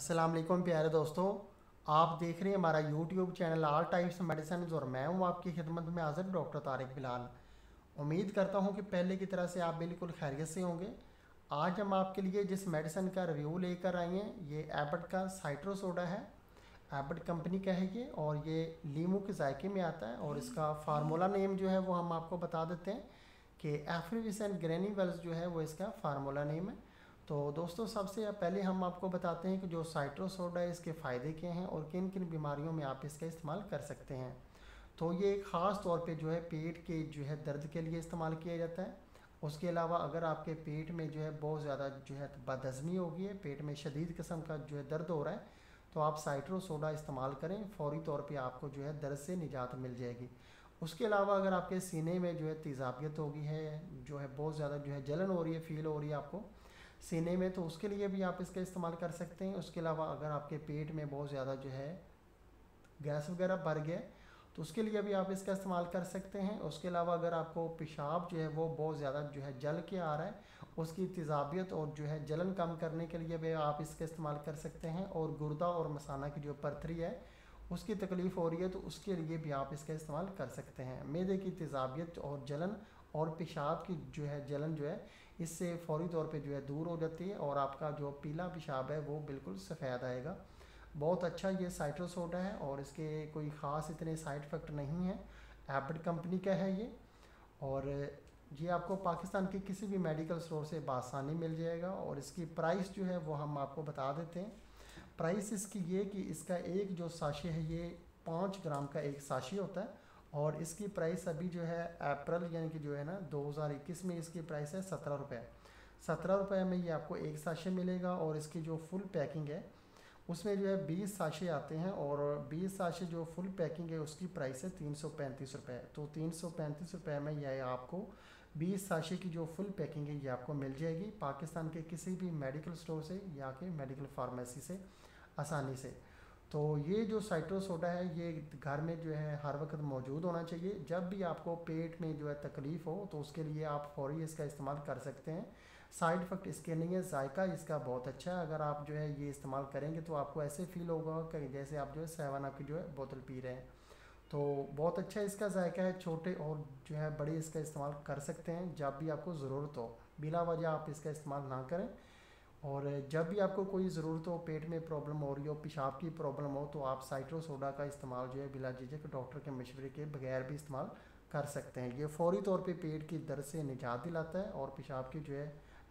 अस्सलाम वालेकुम प्यारे दोस्तों, आप देख रहे हैं हमारा YouTube channel all types medicine और मैं हूं आपकी खिदमत में हाजिर डॉक्टर तारिक बिलाल। उम्मीद करता हूं कि पहले की तरह से आप बिल्कुल खैरियत से होंगे। आज हम आपके लिए जिस मेडिसिन का रिव्यू लेकर आए हैं ये एबट का साइट्रो सोडा है। एबट कंपनी का है ये और ये लीमू के जायके में आता है और इसका फार्मूला नेम जो है वो हम आपको बता देते हैं कि एफ्रीविसेंट ग्रेन्यूल्स जो है वो इसका फार्मूला नेम है। तो दोस्तों सबसे पहले हम आपको बताते हैं कि जो साइट्रो सोडा है इसके फ़ायदे क्या हैं और किन किन बीमारियों में आप इसका इस्तेमाल कर सकते हैं। तो ये ख़ास तौर पे जो है पेट के जो है दर्द के लिए इस्तेमाल किया जाता है। उसके अलावा अगर आपके पेट में जो है बहुत ज़्यादा जो है बदहज़मी हो गई है, पेट में शदीद किस्म का जो है दर्द हो रहा है, तो आप साइट्रो सोडा इस्तेमाल करें, फ़ौरी तौर पे आपको जो है दर्द से निजात मिल जाएगी। उसके अलावा अगर आपके सीने में जो है तेज़ाबियत हो गई है, जो है बहुत ज़्यादा जो है जलन हो रही है, फील हो रही है आपको सीने में, तो उसके लिए भी आप इसका इस्तेमाल कर सकते हैं। उसके अलावा अगर आपके पेट में बहुत ज़्यादा जो है गैस वगैरह भर गया तो उसके लिए भी आप इसका इस्तेमाल कर सकते हैं। उसके अलावा अगर आपको पेशाब जो है वो बहुत ज़्यादा जो है जल के आ रहा है, उसकी तेज़ाबियत और जो है जलन कम करने के लिए भी आप इसका इस्तेमाल कर सकते हैं। और गुर्दा और मसाना की जो पथरी है उसकी तकलीफ़ हो रही है तो उसके लिए भी आप इसका इस्तेमाल कर सकते हैं। मैदे की तेज़ाबियत और जलन और पेशाब की जो है जलन जो है इससे फ़ौरी तौर पे जो है दूर हो जाती है और आपका जो पीला पेशाब है वो बिल्कुल सफ़ेद आएगा। बहुत अच्छा ये साइट्रो सोडा है और इसके कोई ख़ास इतने साइड इफ़ेक्ट नहीं हैं। एबट कंपनी का है ये और ये आपको पाकिस्तान के किसी भी मेडिकल स्टोर से बआसानी मिल जाएगा। और इसकी प्राइस जो है वो हम आपको बता देते हैं। प्राइस इसकी ये कि इसका एक जो साशे है ये 5 ग्राम का एक साशे होता है और इसकी प्राइस अभी जो है अप्रैल यानी कि जो है ना 2021 में इसकी प्राइस है 17 रुपये। 17 रुपये में ये आपको एक साशे मिलेगा और इसकी जो फुल पैकिंग है उसमें जो है 20 साशे आते हैं और 20 साशे जो फुल पैकिंग है उसकी प्राइस है 335 रुपये। तो 335 रुपये में यह आपको 20 साशे की जो फुल पैकिंग है ये आपको मिल जाएगी पाकिस्तान के किसी भी मेडिकल स्टोर से या के मेडिकल फार्मेसी से आसानी से। तो ये जो साइट्रो सोडा है ये घर में जो है हर वक्त मौजूद होना चाहिए। जब भी आपको पेट में जो है तकलीफ़ हो तो उसके लिए आप फ़ौरी इसका इस्तेमाल कर सकते हैं। साइड इफ़ेक्ट इसके नहीं है, जायका इसका बहुत अच्छा है। अगर आप जो है ये इस्तेमाल करेंगे तो आपको ऐसे फ़ील होगा कि जैसे आप जो है 7 अप की जो है बोतल पी रहे हैं। तो बहुत अच्छा इसका जायका है। छोटे और जो है बड़े इसका इस्तेमाल कर सकते हैं जब भी आपको ज़रूरत हो, बिला वजह आप इसका इस्तेमाल ना करें। और जब भी आपको कोई ज़रूरत हो, पेट में प्रॉब्लम हो रही हो, पेशाब की प्रॉब्लम हो, तो आप साइट्रो सोडा का इस्तेमाल जो है बिला झिझक डॉक्टर के मशवरे के बगैर भी इस्तेमाल कर सकते हैं। ये फ़ौरी तौर पे पेट की दर्द से निजात दिलाता है और पेशाब की जो है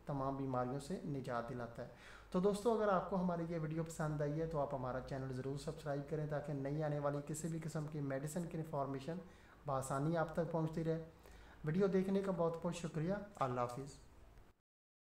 तमाम बीमारियों से निजात दिलाता है। तो दोस्तों अगर आपको हमारी ये वीडियो पसंद आई है तो आप हमारा चैनल ज़रूर सब्सक्राइब करें ताकि नई आने वाली किसी भी किस्म की मेडिसिन की इन्फॉर्मेशन बआसानी आप तक पहुँचती रहे। वीडियो देखने का बहुत बहुत शुक्रिया। अल्लाह हाफिज़।